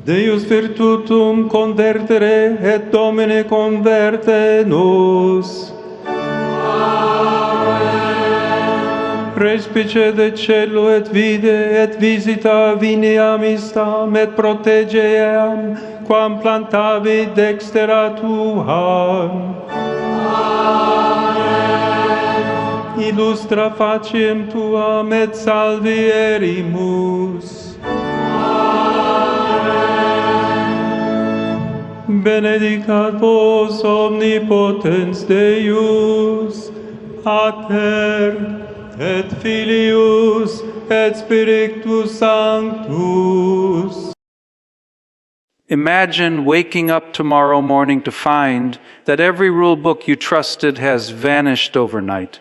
Deus virtutum convertere et Domine converte nos. Respice de celo et vide et visita vineam istam et protegeam quam plantavi dextera tua. Illustra faciem tuam et salvierimus. Benedicat vos omnipotens Deus, Pater, et Filius, et Spiritus Sanctus. Imagine waking up tomorrow morning to find that every rule book you trusted has vanished overnight.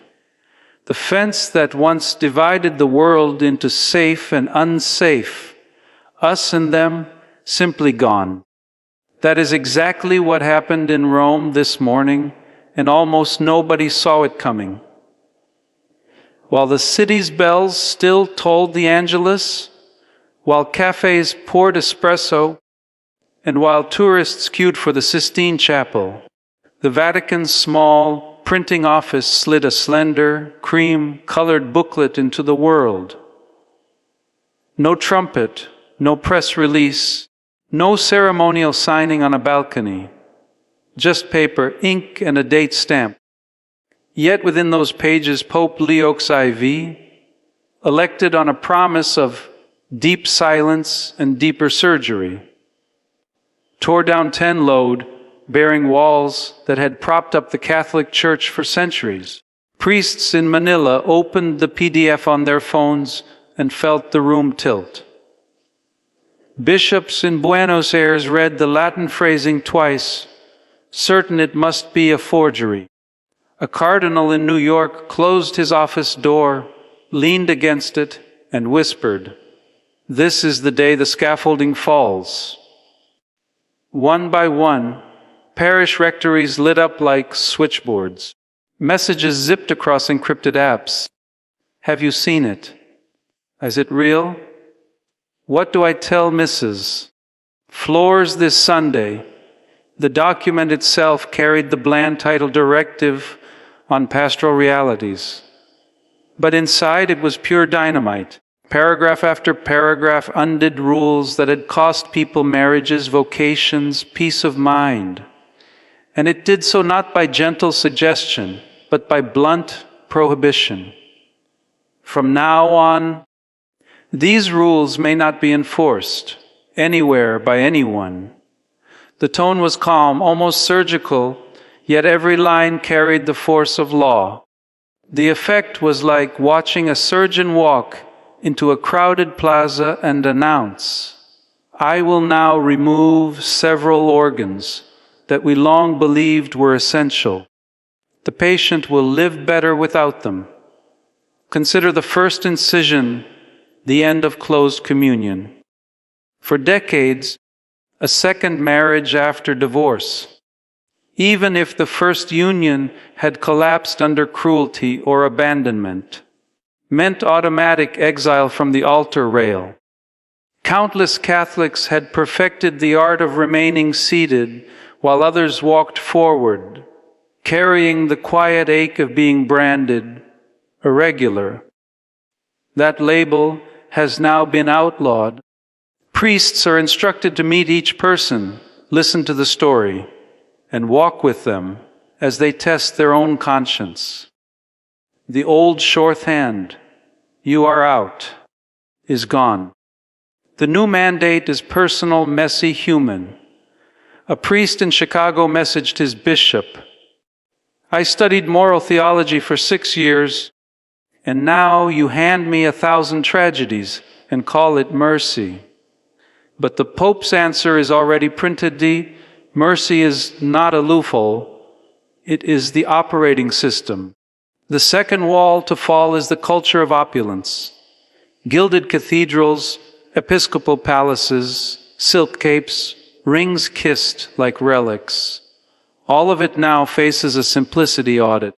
The fence that once divided the world into safe and unsafe, us and them, simply gone. That is exactly what happened in Rome this morning, and almost nobody saw it coming. While the city's bells still tolled the Angelus, while cafes poured espresso, and while tourists queued for the Sistine Chapel, the Vatican's small printing office slid a slender, cream-colored booklet into the world. No trumpet, no press release, no ceremonial signing on a balcony, just paper, ink, and a date stamp. Yet within those pages, Pope Leo XIV, elected on a promise of deep silence and deeper surgery, tore down 10 load, bearing walls that had propped up the Catholic Church for centuries. Priests in Manila opened the PDF on their phones and felt the room tilt. Bishops in Buenos Aires read the Latin phrasing twice, certain it must be a forgery. A cardinal in New York closed his office door, leaned against it, and whispered, "This is the day the scaffolding falls." One by one, parish rectories lit up like switchboards. Messages zipped across encrypted apps. Have you seen it? Is it real? What do I tell Mrs.? Floors this Sunday. The document itself carried the bland title Directive on Pastoral Realities. But inside it was pure dynamite. Paragraph after paragraph undid rules that had cost people marriages, vocations, peace of mind. And it did so not by gentle suggestion, but by blunt prohibition. From now on, these rules may not be enforced anywhere by anyone. The tone was calm, almost surgical, yet every line carried the force of law. The effect was like watching a surgeon walk into a crowded plaza and announce, "I will now remove several organs that we long believed were essential. The patient will live better without them. Consider the first incision, the end of closed communion. For decades, a second marriage after divorce, even if the first union had collapsed under cruelty or abandonment, meant automatic exile from the altar rail. Countless Catholics had perfected the art of remaining seated while others walked forward, carrying the quiet ache of being branded irregular. That label has now been outlawed. Priests are instructed to meet each person, listen to the story, and walk with them as they test their own conscience. The old shorthand, "You are out," is gone. The new mandate is personal, messy, human. A priest in Chicago messaged his bishop, "I studied moral theology for 6 years, and now you hand me 1,000 tragedies and call it mercy." But the Pope's answer is already printed. Mercy is not a loophole, it is the operating system. The second wall to fall is the culture of opulence. Gilded cathedrals, episcopal palaces, silk capes, rings kissed like relics. All of it now faces a simplicity audit.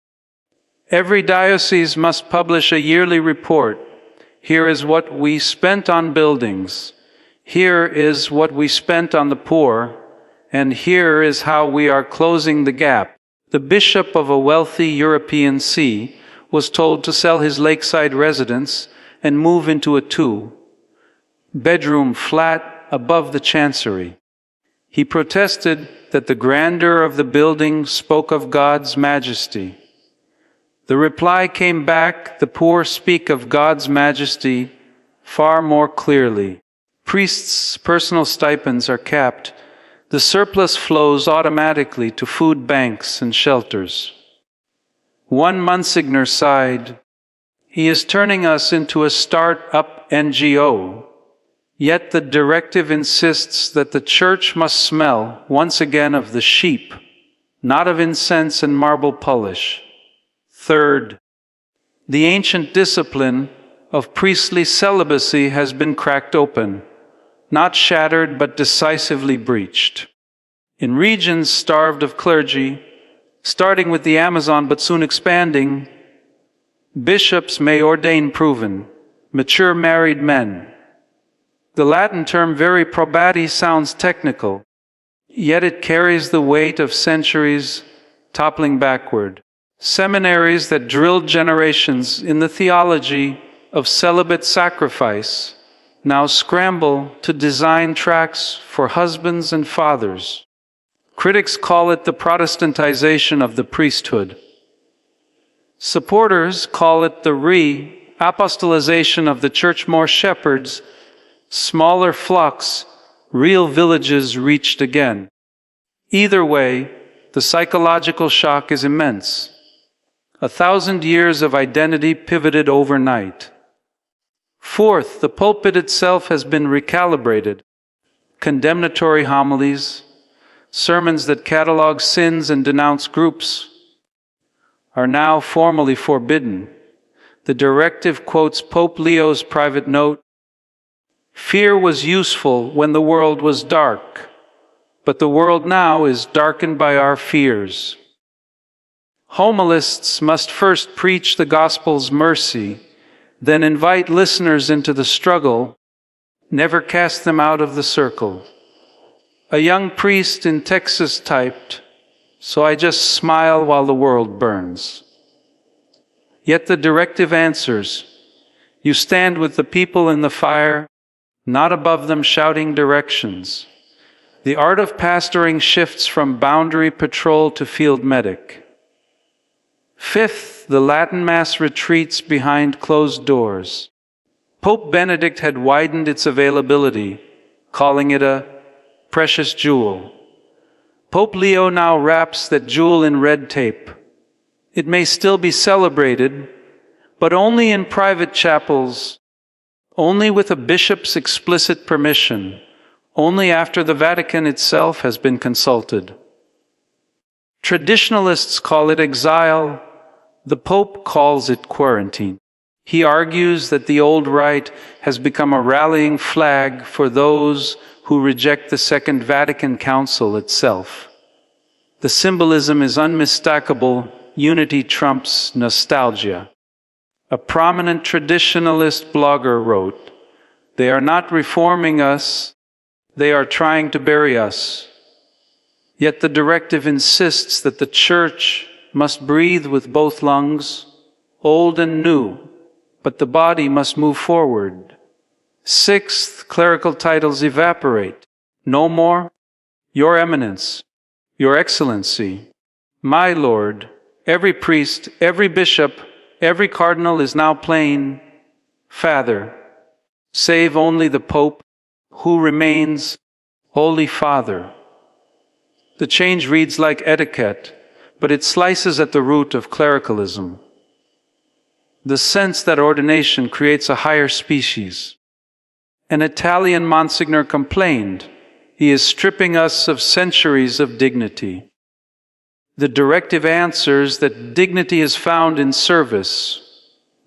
Every diocese must publish a yearly report. Here is what we spent on buildings. Here is what we spent on the poor, and here is how we are closing the gap. The bishop of a wealthy European see was told to sell his lakeside residence and move into a two-bedroom flat above the chancery. He protested that the grandeur of the building spoke of God's majesty. The reply came back, the poor speak of God's majesty far more clearly. Priests' personal stipends are capped. The surplus flows automatically to food banks and shelters. One Monsignor sighed, "He is turning us into a start-up NGO." Yet the directive insists that the Church must smell once again of the sheep, not of incense and marble polish. Third, the ancient discipline of priestly celibacy has been cracked open, not shattered but decisively breached. In regions starved of clergy, starting with the Amazon but soon expanding, bishops may ordain proven, mature married men. The Latin term vere probati sounds technical, yet it carries the weight of centuries toppling backward. Seminaries that drilled generations in the theology of celibate sacrifice now scramble to design tracks for husbands and fathers. Critics call it the Protestantization of the priesthood. Supporters call it the re-apostolization of the church, more shepherds, smaller flocks, real villages reached again. Either way, the psychological shock is immense. 1,000 years of identity pivoted overnight. Fourth, the pulpit itself has been recalibrated. Condemnatory homilies, sermons that catalog sins and denounce groups, are now formally forbidden. The directive quotes Pope Leo's private note, "Fear was useful when the world was dark, but the world now is darkened by our fears." Homilists must first preach the gospel's mercy, then invite listeners into the struggle, never cast them out of the circle. A young priest in Texas typed, "So I just smile while the world burns." Yet the directive answers, "You stand with the people in the fire, not above them shouting directions." The art of pastoring shifts from boundary patrol to field medic. Fifth, the Latin Mass retreats behind closed doors. Pope Benedict had widened its availability, calling it a precious jewel. Pope Leo now wraps that jewel in red tape. It may still be celebrated, but only in private chapels, only with a bishop's explicit permission, only after the Vatican itself has been consulted. Traditionalists call it exile. The Pope calls it quarantine. He argues that the old rite has become a rallying flag for those who reject the Second Vatican Council itself. The symbolism is unmistakable. Unity trumps nostalgia. A prominent traditionalist blogger wrote, "They are not reforming us, they are trying to bury us." Yet the directive insists that the Church must breathe with both lungs, old and new, but the body must move forward. Sixth, clerical titles evaporate. No more, Your Eminence, Your Excellency, My Lord. Every priest, every bishop, every cardinal is now plain Father, save only the Pope, who remains Holy Father. The change reads like etiquette, but it slices at the root of clericalism. The sense that ordination creates a higher species. An Italian Monsignor complained, "He is stripping us of centuries of dignity." The directive answers that dignity is found in service,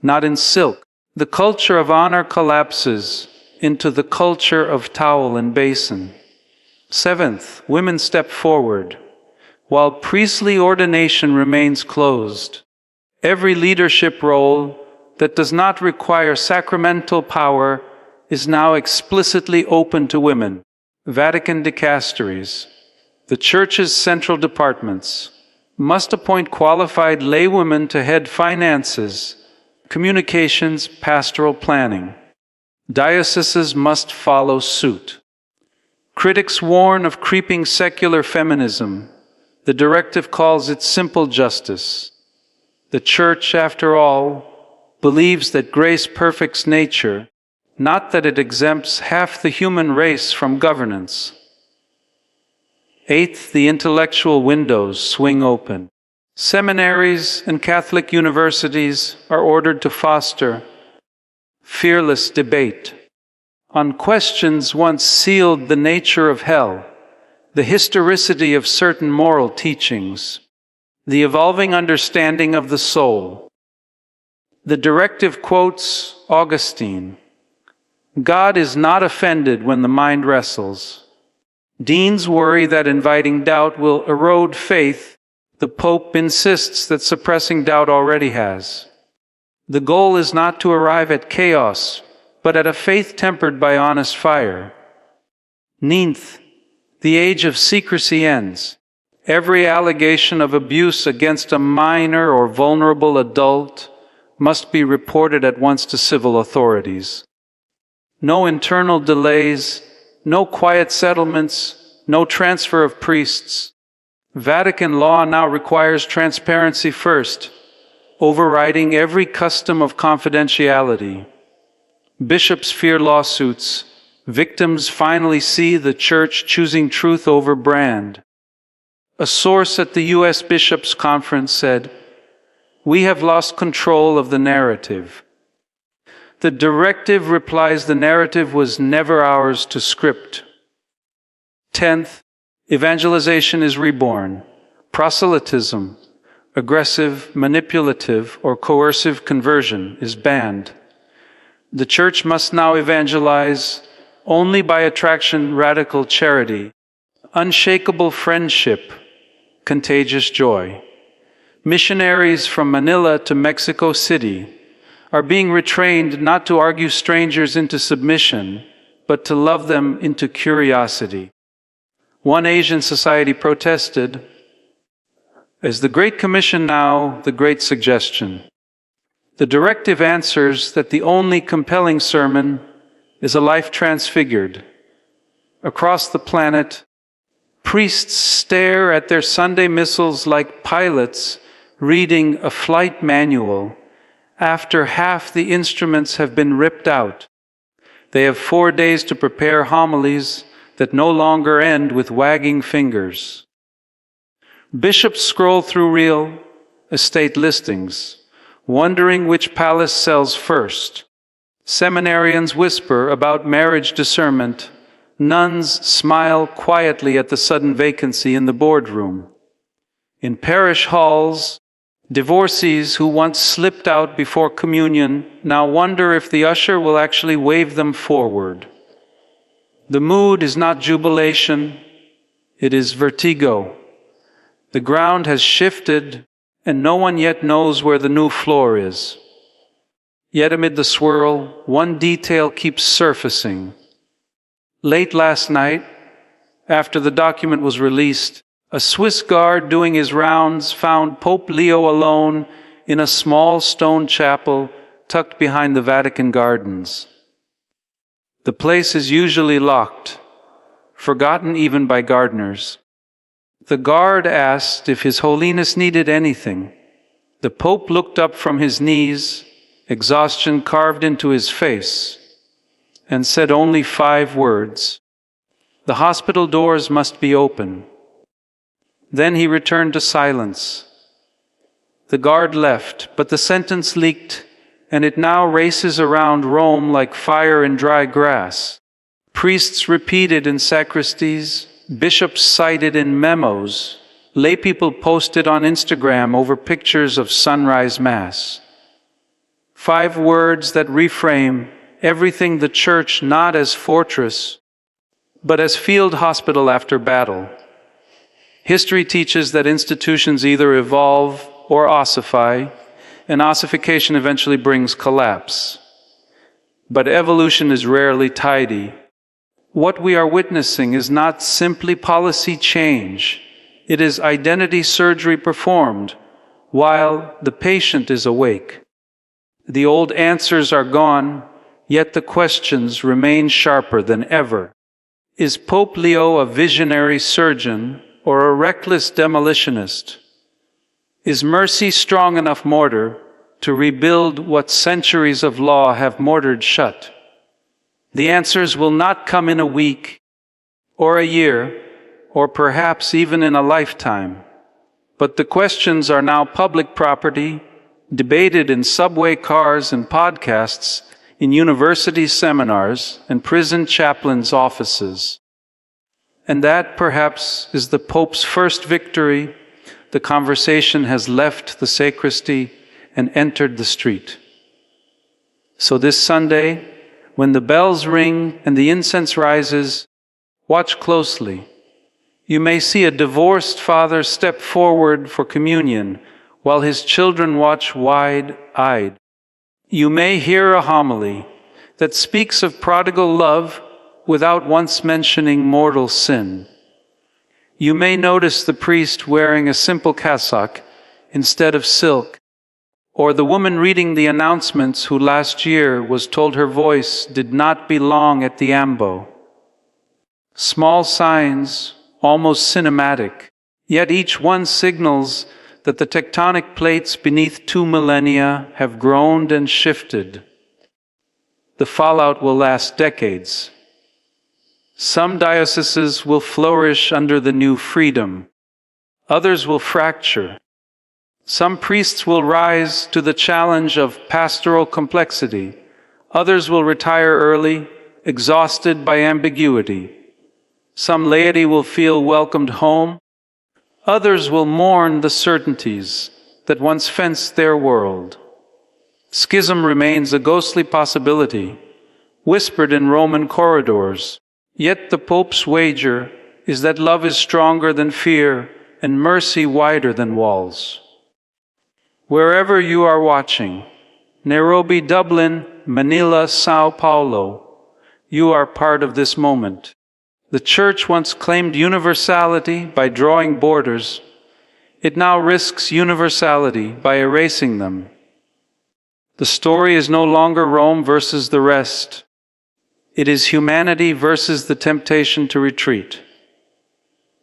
not in silk. The culture of honor collapses into the culture of towel and basin. Seventh, women step forward. While priestly ordination remains closed, every leadership role that does not require sacramental power is now explicitly open to women. Vatican dicasteries, the Church's central departments, must appoint qualified laywomen to head finances, communications, pastoral planning. Dioceses must follow suit. Critics warn of creeping secular feminism. The directive calls it simple justice. The Church, after all, believes that grace perfects nature, not that it exempts half the human race from governance. Eighth, the intellectual windows swing open. Seminaries and Catholic universities are ordered to foster fearless debate on questions once sealed the nature of hell, the historicity of certain moral teachings, the evolving understanding of the soul. The directive quotes Augustine, "God is not offended when the mind wrestles." Deans worry that inviting doubt will erode faith. The Pope insists that suppressing doubt already has. The goal is not to arrive at chaos, but at a faith tempered by honest fire. Ninth, the age of secrecy ends. Every allegation of abuse against a minor or vulnerable adult must be reported at once to civil authorities. No internal delays, no quiet settlements, no transfer of priests. Vatican law now requires transparency first, overriding every custom of confidentiality. Bishops fear lawsuits. Victims finally see the Church choosing truth over brand. A source at the U.S. Bishops' Conference said, "We have lost control of the narrative." The directive replies the narrative was never ours to script. 10th, evangelization is reborn. Proselytism, aggressive, manipulative, or coercive conversion is banned. The Church must now evangelize only by attraction, radical charity, unshakable friendship, contagious joy. Missionaries from Manila to Mexico City are being retrained not to argue strangers into submission, but to love them into curiosity. One Asian society protested, "Is the Great Commission now the Great Suggestion?" The directive answers that the only compelling sermon is a life transfigured. Across the planet, priests stare at their Sunday missals like pilots reading a flight manual after half the instruments have been ripped out. They have 4 days to prepare homilies that no longer end with wagging fingers. Bishops scroll through real estate listings, wondering which palace sells first. Seminarians whisper about marriage discernment. Nuns smile quietly at the sudden vacancy in the boardroom. In parish halls, divorcees who once slipped out before communion now wonder if the usher will actually wave them forward. The mood is not jubilation, it is vertigo. The ground has shifted, and no one yet knows where the new floor is. Yet amid the swirl, one detail keeps surfacing. Late last night, after the document was released, a Swiss guard doing his rounds found Pope Leo alone in a small stone chapel tucked behind the Vatican gardens. The place is usually locked, forgotten even by gardeners. The guard asked if His Holiness needed anything. The Pope looked up from his knees, exhaustion carved into his face, and said only 5 words. "The hospital doors must be open." Then he returned to silence. The guard left, but the sentence leaked, and it now races around Rome like fire in dry grass. Priests repeated in sacristies, bishops cited in memos, laypeople posted on Instagram over pictures of sunrise mass. 5 words that reframe everything the Church not as fortress, but as field hospital after battle. History teaches that institutions either evolve or ossify, and ossification eventually brings collapse. But evolution is rarely tidy. What we are witnessing is not simply policy change. It is identity surgery performed while the patient is awake. The old answers are gone, yet the questions remain sharper than ever. Is Pope Leo a visionary surgeon or a reckless demolitionist? Is mercy strong enough mortar to rebuild what centuries of law have mortared shut? The answers will not come in a week, or a year, or perhaps even in a lifetime. But the questions are now public property, debated in subway cars and podcasts, in university seminars and prison chaplains' offices. And that, perhaps, is the Pope's first victory. The conversation has left the sacristy and entered the street. So this Sunday, when the bells ring and the incense rises, watch closely. You may see a divorced father step forward for communion while his children watch wide-eyed. You may hear a homily that speaks of prodigal love without once mentioning mortal sin. You may notice the priest wearing a simple cassock instead of silk, or the woman reading the announcements who last year was told her voice did not belong at the ambo. Small signs, almost cinematic, yet each one signals that the tectonic plates beneath 2 millennia have groaned and shifted. The fallout will last decades. Some dioceses will flourish under the new freedom. Others will fracture. Some priests will rise to the challenge of pastoral complexity. Others will retire early, exhausted by ambiguity. Some laity will feel welcomed home. Others will mourn the certainties that once fenced their world. Schism remains a ghostly possibility, whispered in Roman corridors. Yet the Pope's wager is that love is stronger than fear and mercy wider than walls. Wherever you are watching, Nairobi, Dublin, Manila, Sao Paulo, you are part of this moment. The Church once claimed universality by drawing borders. It now risks universality by erasing them. The story is no longer Rome versus the rest. It is humanity versus the temptation to retreat.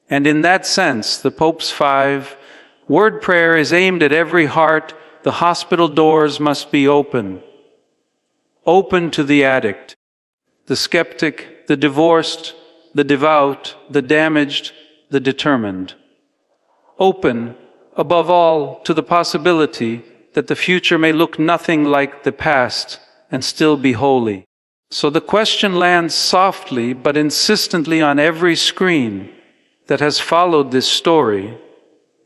And in that sense, the Pope's 5-word prayer is aimed at every heart. The hospital doors must be open. Open to the addict, the skeptic, the divorced, the devout, the damaged, the determined. Open, above all, to the possibility that the future may look nothing like the past and still be holy. So the question lands softly but insistently on every screen that has followed this story.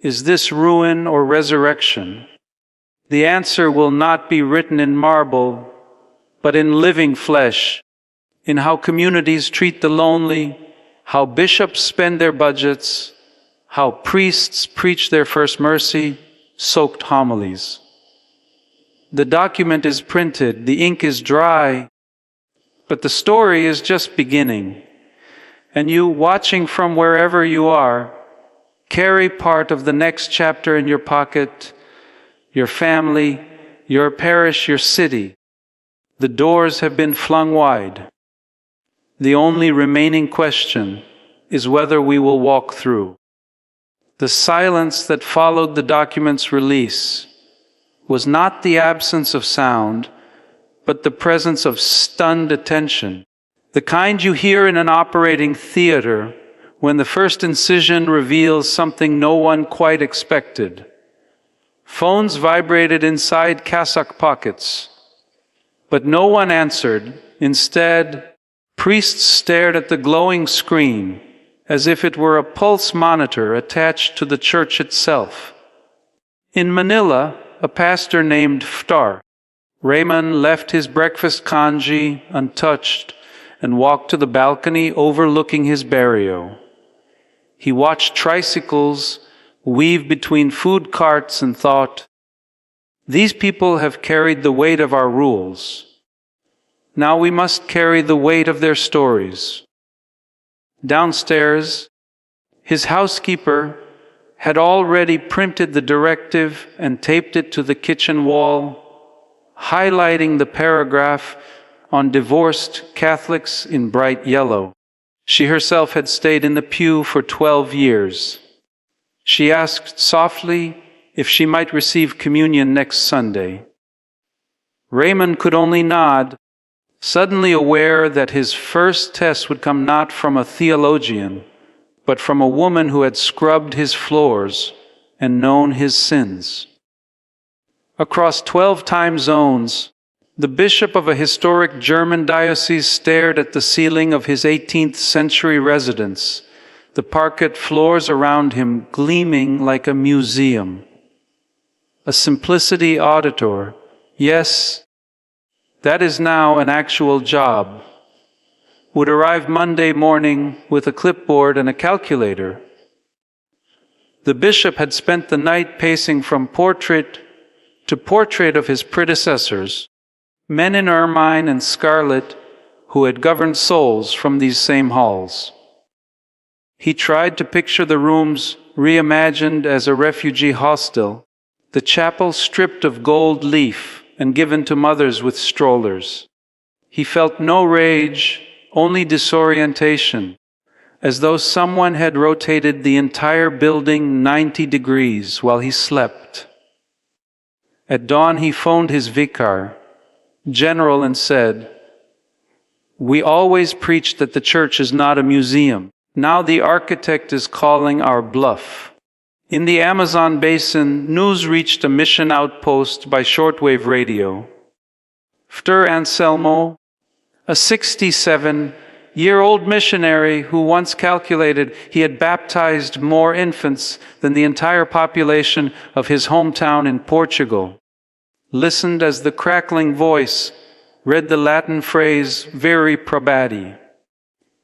Is this ruin or resurrection? The answer will not be written in marble, but in living flesh, in how communities treat the lonely, how bishops spend their budgets, how priests preach their first mercy-soaked homilies. The document is printed, the ink is dry, but the story is just beginning. And you, watching from wherever you are, carry part of the next chapter in your pocket, your family, your parish, your city. The doors have been flung wide. The only remaining question is whether we will walk through. The silence that followed the document's release was not the absence of sound, but the presence of stunned attention. The kind you hear in an operating theater when the first incision reveals something no one quite expected. Phones vibrated inside cassock pockets, but no one answered. Instead, priests stared at the glowing screen as if it were a pulse monitor attached to the church itself. In Manila, a pastor named Ftar Raymond left his breakfast congee untouched and walked to the balcony overlooking his barrio. He watched tricycles weave between food carts and thought, "These people have carried the weight of our rules. Now we must carry the weight of their stories. Downstairs, his housekeeper had already printed the directive and taped it to the kitchen wall, highlighting the paragraph on divorced Catholics in bright yellow. She herself had stayed in the pew for 12 years. She asked softly if she might receive communion next Sunday. Raymond could only nod, suddenly aware that his first test would come not from a theologian, but from a woman who had scrubbed his floors and known his sins. Across 12 time zones, the bishop of a historic German diocese stared at the ceiling of his 18th century residence, the parquet floors around him gleaming like a museum. A simplicity auditor, yes, that is now an actual job, would arrive Monday morning with a clipboard and a calculator. The bishop had spent the night pacing from portrait to portrait of his predecessors, men in ermine and scarlet who had governed souls from these same halls. He tried to picture the rooms reimagined as a refugee hostel, the chapel stripped of gold leaf and given to mothers with strollers. He felt no rage, only disorientation, as though someone had rotated the entire building 90 degrees while he slept. At dawn he phoned his vicar, general, and said, "We always preached that the church is not a museum. Now the architect is calling our bluff." In the Amazon basin, news reached a mission outpost by shortwave radio. Fr. Anselmo, a 67-year-old missionary who once calculated he had baptized more infants than the entire population of his hometown in Portugal, listened as the crackling voice read the Latin phrase "veri probati."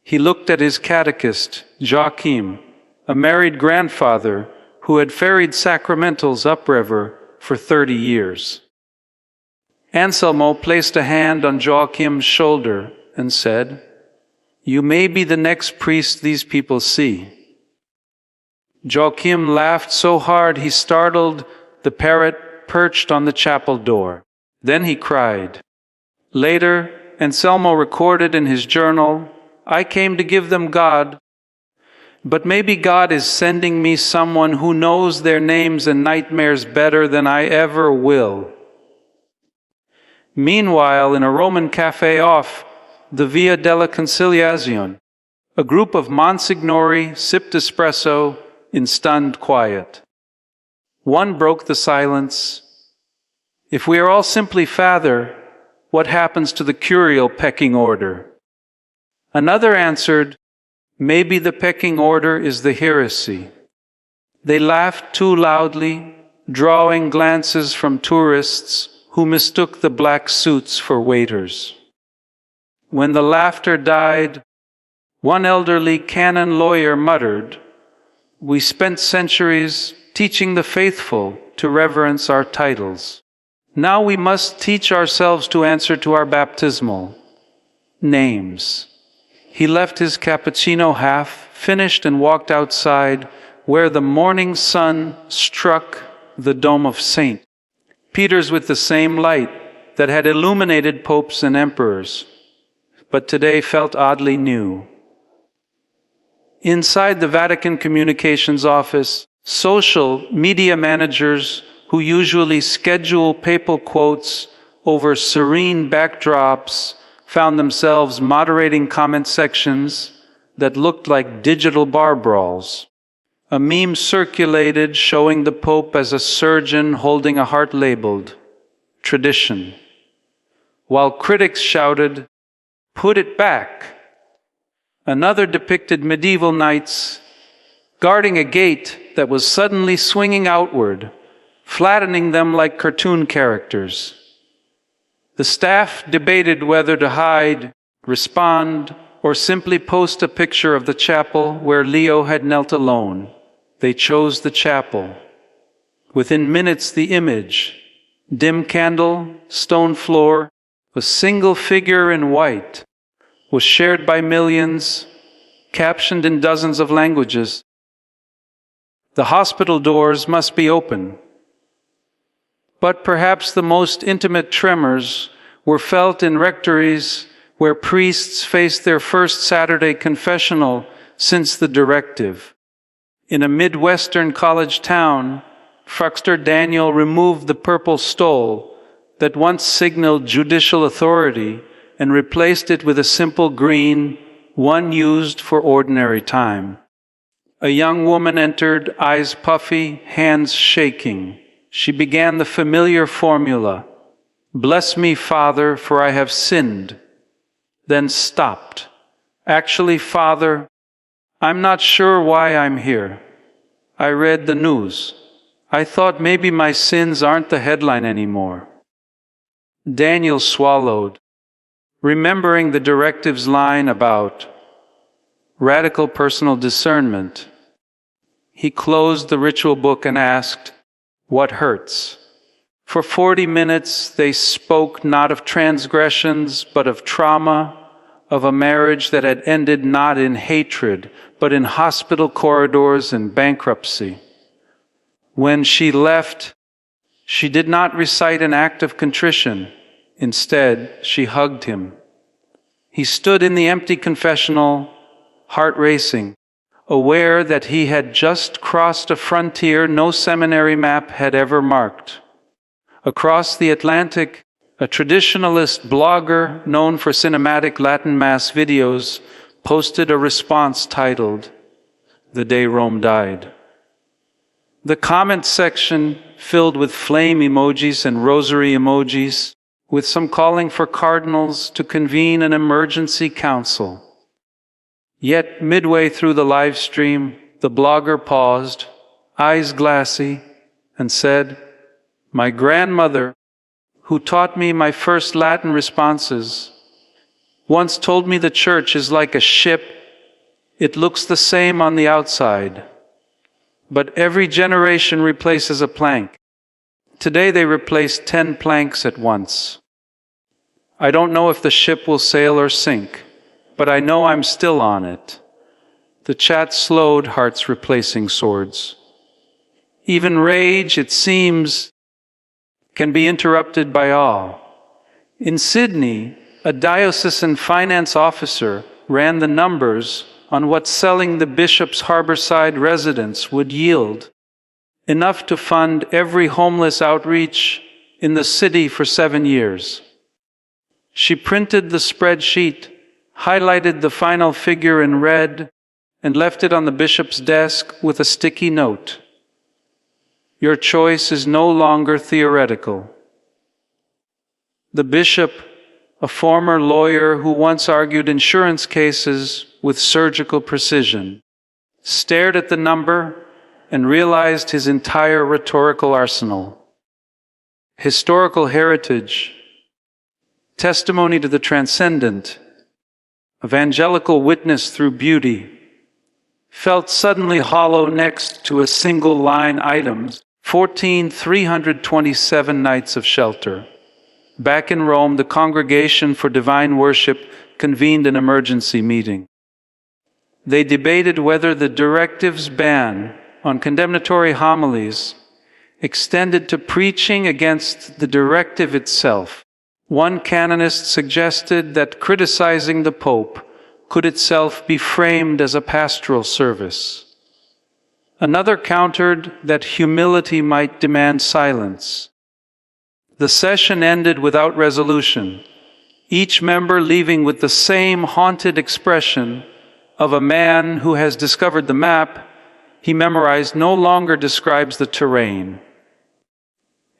He looked at his catechist, Joachim, a married grandfather who had ferried sacramentals upriver for 30 years. Anselmo placed a hand on Joachim's shoulder and said, "You may be the next priest these people see." Joachim laughed so hard he startled the parrot perched on the chapel door. Then he cried. Later, Anselmo recorded in his journal, "I came to give them God, but maybe God is sending me someone who knows their names and nightmares better than I ever will." Meanwhile, in a Roman cafe off the Via della Conciliazione, a group of monsignori sipped espresso in stunned quiet. One broke the silence. "If we are all simply Father, what happens to the curial pecking order?" Another answered, "Maybe the pecking order is the heresy." They laughed too loudly, drawing glances from tourists who mistook the black suits for waiters. When the laughter died, one elderly canon lawyer muttered, "We spent centuries teaching the faithful to reverence our titles. Now we must teach ourselves to answer to our baptismal names." He left his cappuccino half finished and walked outside where the morning sun struck the dome of St. Peter's with the same light that had illuminated popes and emperors, but today felt oddly new. Inside the Vatican Communications Office, social media managers who usually schedule papal quotes over serene backdrops found themselves moderating comment sections that looked like digital bar brawls. A meme circulated showing the Pope as a surgeon holding a heart labeled "Tradition," while critics shouted, "Put it back." Another depicted medieval knights guarding a gate that was suddenly swinging outward, flattening them like cartoon characters. The staff debated whether to hide, respond, or simply post a picture of the chapel where Leo had knelt alone. They chose the chapel. Within minutes, the image, dim candle, stone floor, a single figure in white, was shared by millions, captioned in dozens of languages. The hospital doors must be open. But perhaps the most intimate tremors were felt in rectories where priests faced their first Saturday confessional since the directive. In a Midwestern college town, Fruxter Daniel removed the purple stole that once signaled judicial authority and replaced it with a simple green, one used for ordinary time. A young woman entered, eyes puffy, hands shaking. She began the familiar formula, "Bless me, Father, for I have sinned," then stopped. "Actually, Father, I'm not sure why I'm here. I read the news. I thought maybe my sins aren't the headline anymore." Daniel swallowed, remembering the directive's line about radical personal discernment. He closed the ritual book and asked, "What hurts?" For 40 minutes they spoke not of transgressions, but of trauma, of a marriage that had ended not in hatred, but in hospital corridors and bankruptcy. When she left, she did not recite an act of contrition. Instead, she hugged him. He stood in the empty confessional, heart racing, aware that he had just crossed a frontier no seminary map had ever marked. Across the Atlantic, a traditionalist blogger known for cinematic Latin Mass videos posted a response titled, "The Day Rome Died." The comment section filled with flame emojis and rosary emojis, with some calling for cardinals to convene an emergency council. Yet midway through the live stream, the blogger paused, eyes glassy, and said, "My grandmother, who taught me my first Latin responses, once told me the church is like a ship. It looks the same on the outside, but every generation replaces a plank. Today they replaced 10 planks at once. I don't know if the ship will sail or sink, but I know I'm still on it." The chat slowed, hearts replacing swords. Even rage, it seems, can be interrupted by awe. In Sydney, a diocesan finance officer ran the numbers on what selling the bishop's harborside residence would yield, enough to fund every homeless outreach in the city for 7 years. She printed the spreadsheet, highlighted the final figure in red, and left it on the bishop's desk with a sticky note. "Your choice is no longer theoretical." The bishop, a former lawyer who once argued insurance cases with surgical precision, stared at the number and realized his entire rhetorical arsenal. Historical heritage, testimony to the transcendent, evangelical witness through beauty, felt suddenly hollow next to a single line items, 327 nights of shelter. Back in Rome, the Congregation for Divine Worship convened an emergency meeting. They debated whether the directive's ban on condemnatory homilies extended to preaching against the directive itself. One canonist suggested that criticizing the Pope could itself be framed as a pastoral service. Another countered that humility might demand silence. The session ended without resolution, each member leaving with the same haunted expression of a man who has discovered the map he memorized no longer describes the terrain.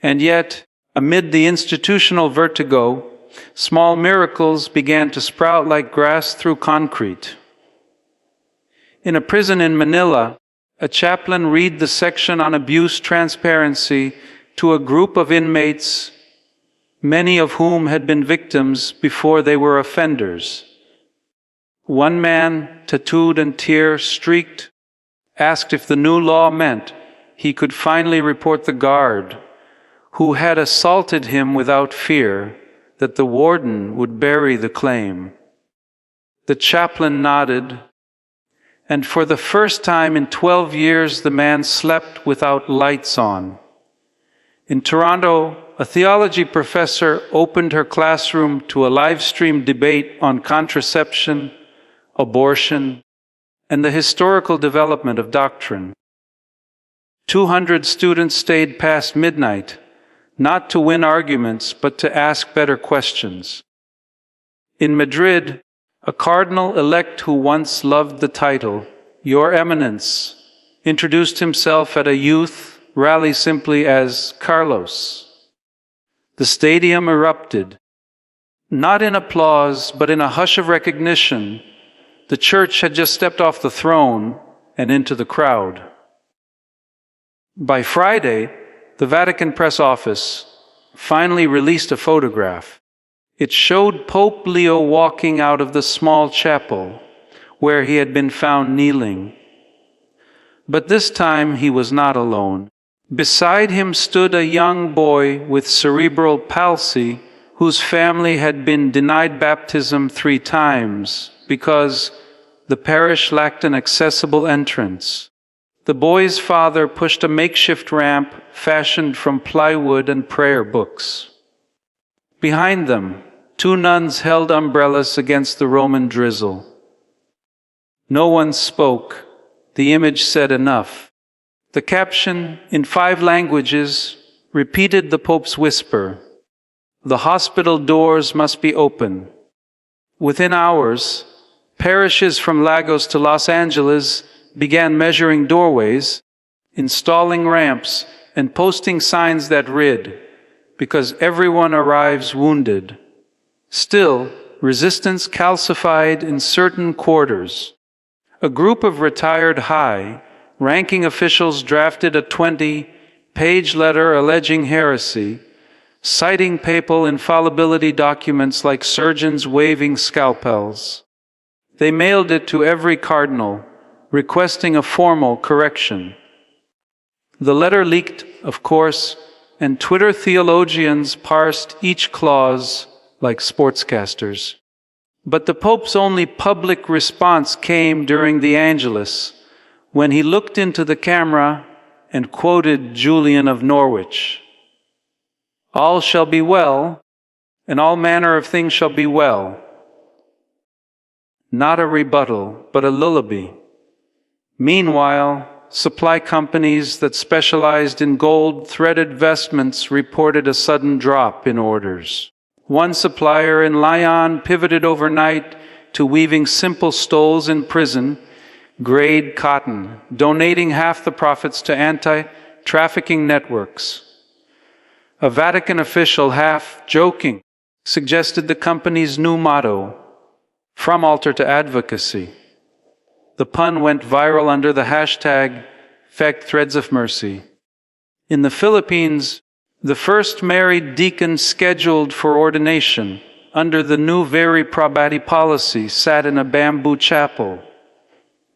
And yet, amid the institutional vertigo, small miracles began to sprout like grass through concrete. In a prison in Manila, a chaplain read the section on abuse transparency to a group of inmates, many of whom had been victims before they were offenders. One man, tattooed and tear-streaked, asked if the new law meant he could finally report the guard who had assaulted him without fear, that the warden would bury the claim. The chaplain nodded, and for the first time in 12 years the man slept without lights on. In Toronto, a theology professor opened her classroom to a live-stream debate on contraception, abortion, and the historical development of doctrine. 200 students stayed past midnight, not to win arguments, but to ask better questions. In Madrid, a cardinal-elect who once loved the title, Your Eminence, introduced himself at a youth rally simply as Carlos. The stadium erupted, not in applause, but in a hush of recognition. The church had just stepped off the throne and into the crowd. By Friday, the Vatican press office finally released a photograph. It showed Pope Leo walking out of the small chapel where he had been found kneeling. But this time he was not alone. Beside him stood a young boy with cerebral palsy whose family had been denied baptism 3 times because the parish lacked an accessible entrance. The boy's father pushed a makeshift ramp fashioned from plywood and prayer books. Behind them, 2 nuns held umbrellas against the Roman drizzle. No one spoke. The image said enough. The caption, in 5 languages, repeated the Pope's whisper: "The hospital doors must be open." Within hours, parishes from Lagos to Los Angeles began measuring doorways, installing ramps, and posting signs that read, "Because everyone arrives wounded." Still, resistance calcified in certain quarters. A group of retired high-ranking officials drafted a 20-page letter alleging heresy, citing papal infallibility documents like surgeons waving scalpels. They mailed it to every cardinal, requesting a formal correction. The letter leaked, of course, and Twitter theologians parsed each clause like sportscasters. But the Pope's only public response came during the Angelus, when he looked into the camera and quoted Julian of Norwich. "All shall be well, and all manner of things shall be well." Not a rebuttal, but a lullaby. Meanwhile, supply companies that specialized in gold-threaded vestments reported a sudden drop in orders. One supplier in Lyon pivoted overnight to weaving simple stoles in prison, grade cotton, donating half the profits to anti-trafficking networks. A Vatican official, half joking, suggested the company's new motto, "From altar to advocacy." The pun went viral under the hashtag #FactThreadsOfMercy. In the Philippines, the first married deacon scheduled for ordination under the new Veri Probati policy sat in a bamboo chapel,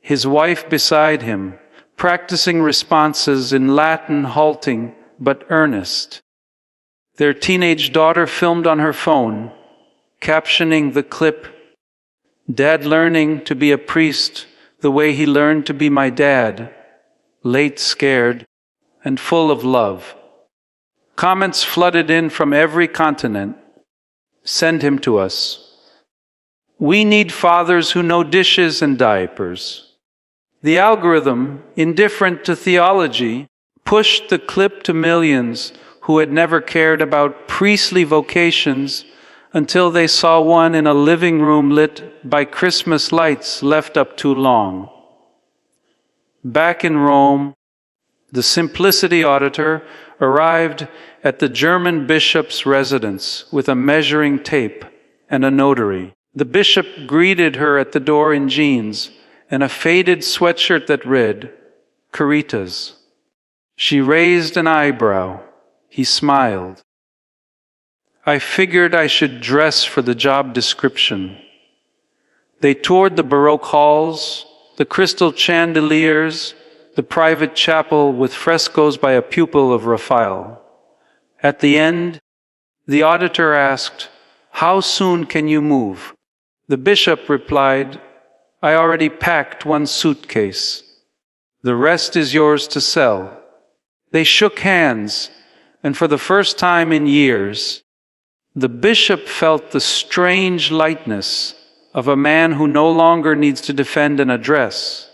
his wife beside him, practicing responses in Latin, halting but earnest. Their teenage daughter filmed on her phone, captioning the clip, "Dad learning to be a priest the way he learned to be my dad, late, scared, and full of love." Comments flooded in from every continent. "Send him to us." "We need fathers who know dishes and diapers." The algorithm, indifferent to theology, pushed the clip to millions who had never cared about priestly vocations until they saw one in a living room lit by Christmas lights left up too long. Back in Rome, the Simplicity auditor arrived at the German bishop's residence with a measuring tape and a notary. The bishop greeted her at the door in jeans and a faded sweatshirt that read, "Caritas." She raised an eyebrow. He smiled. "I figured I should dress for the job description." They toured the Baroque halls, the crystal chandeliers, the private chapel with frescoes by a pupil of Raphael. At the end, the auditor asked, How soon can you move? The bishop replied, I already packed one suitcase. The rest is yours to sell. They shook hands, and for the first time in years, the bishop felt the strange lightness of a man who no longer needs to defend an address.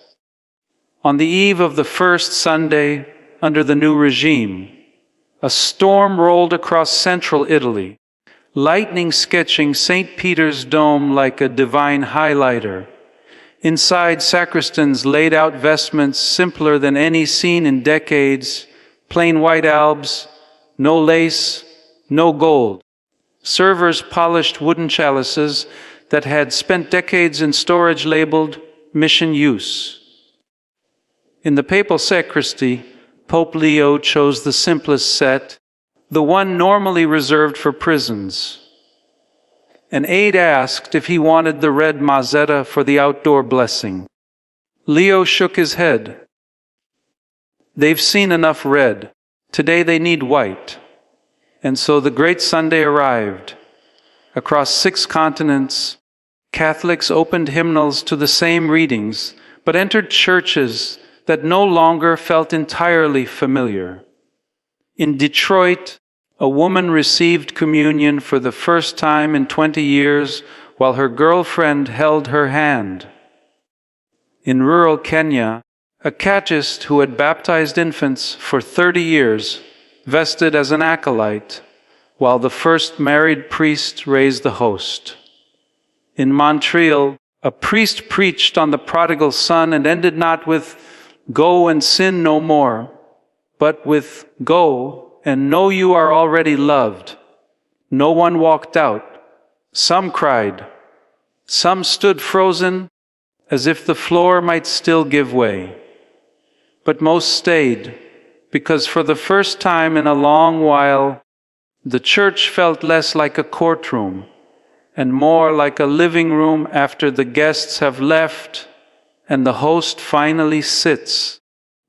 On the eve of the first Sunday under the new regime, a storm rolled across central Italy, lightning sketching St. Peter's dome like a divine highlighter. Inside, sacristans laid out vestments simpler than any seen in decades, plain white albs, no lace, no gold. Servers polished wooden chalices that had spent decades in storage labeled mission use. In the papal sacristy, Pope Leo chose the simplest set, the one normally reserved for prisons. An aide asked if he wanted the red mazzetta for the outdoor blessing. Leo shook his head. They've seen enough red. Today they need white. And so the great Sunday arrived. Across 6 continents, Catholics opened hymnals to the same readings, but entered churches that no longer felt entirely familiar. In Detroit, a woman received communion for the first time in 20 years while her girlfriend held her hand. In rural Kenya, a catechist who had baptized infants for 30 years vested as an acolyte, while the first married priest raised the host. In Montreal, a priest preached on the prodigal son and ended not with, "Go and sin no more," but with, "Go and know you are already loved." No one walked out. Some cried. Some stood frozen, as if the floor might still give way. But most stayed, because for the first time in a long while, the church felt less like a courtroom and more like a living room after the guests have left and the host finally sits.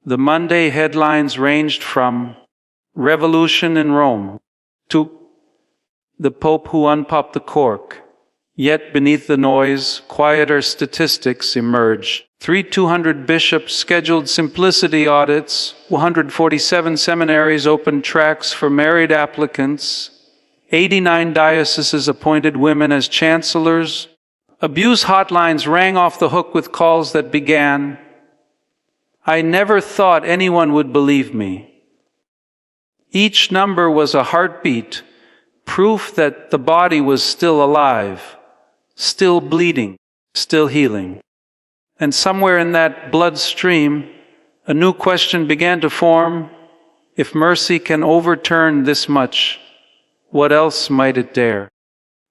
The Monday headlines ranged from "Revolution in Rome" to "The Pope who unpopped the cork." Yet beneath the noise, quieter statistics emerged. 200 bishops scheduled simplicity audits, 147 seminaries opened tracks for married applicants, 89 dioceses appointed women as chancellors. Abuse hotlines rang off the hook with calls that began, "I never thought anyone would believe me." Each number was a heartbeat, proof that the body was still alive, still bleeding, still healing. And somewhere in that bloodstream, a new question began to form. If mercy can overturn this much, what else might it dare?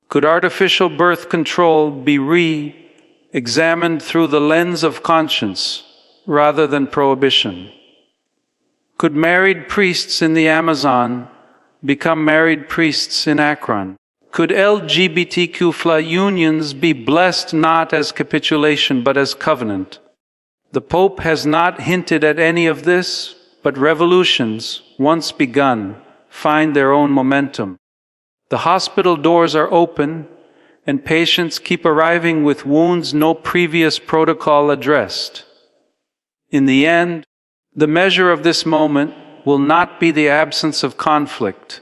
Could artificial birth control be re-examined through the lens of conscience rather than prohibition? Could married priests in the Amazon become married priests in Akron? Could LGBTQ+ unions be blessed not as capitulation but as covenant? The Pope has not hinted at any of this, but revolutions, once begun, find their own momentum. The hospital doors are open, and patients keep arriving with wounds no previous protocol addressed. In the end, the measure of this moment will not be the absence of conflict,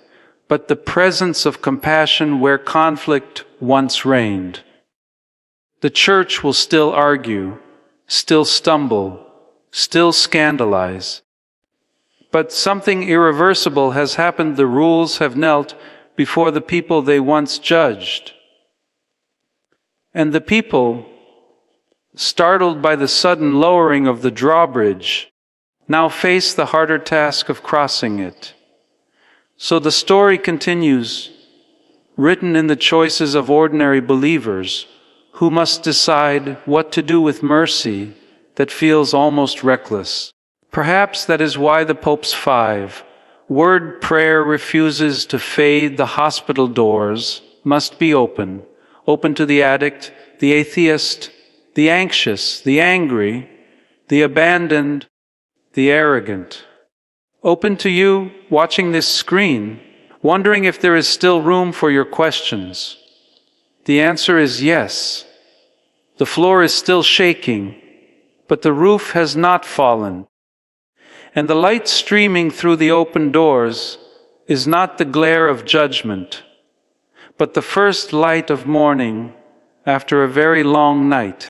but the presence of compassion where conflict once reigned. The Church will still argue, still stumble, still scandalize. But something irreversible has happened. The rules have knelt before the people they once judged. And the people, startled by the sudden lowering of the drawbridge, now face the harder task of crossing it. So the story continues, written in the choices of ordinary believers who must decide what to do with mercy that feels almost reckless. Perhaps that is why the Pope's 5-word prayer refuses to fade. The hospital doors must be open to the addict, the atheist, the anxious, the angry, the abandoned, the arrogant. Open to you watching this screen, wondering if there is still room for your questions, The answer is yes. The floor is still shaking, but the roof has not fallen. And the light streaming through the open doors is not the glare of judgment, but the first light of morning after a very long night.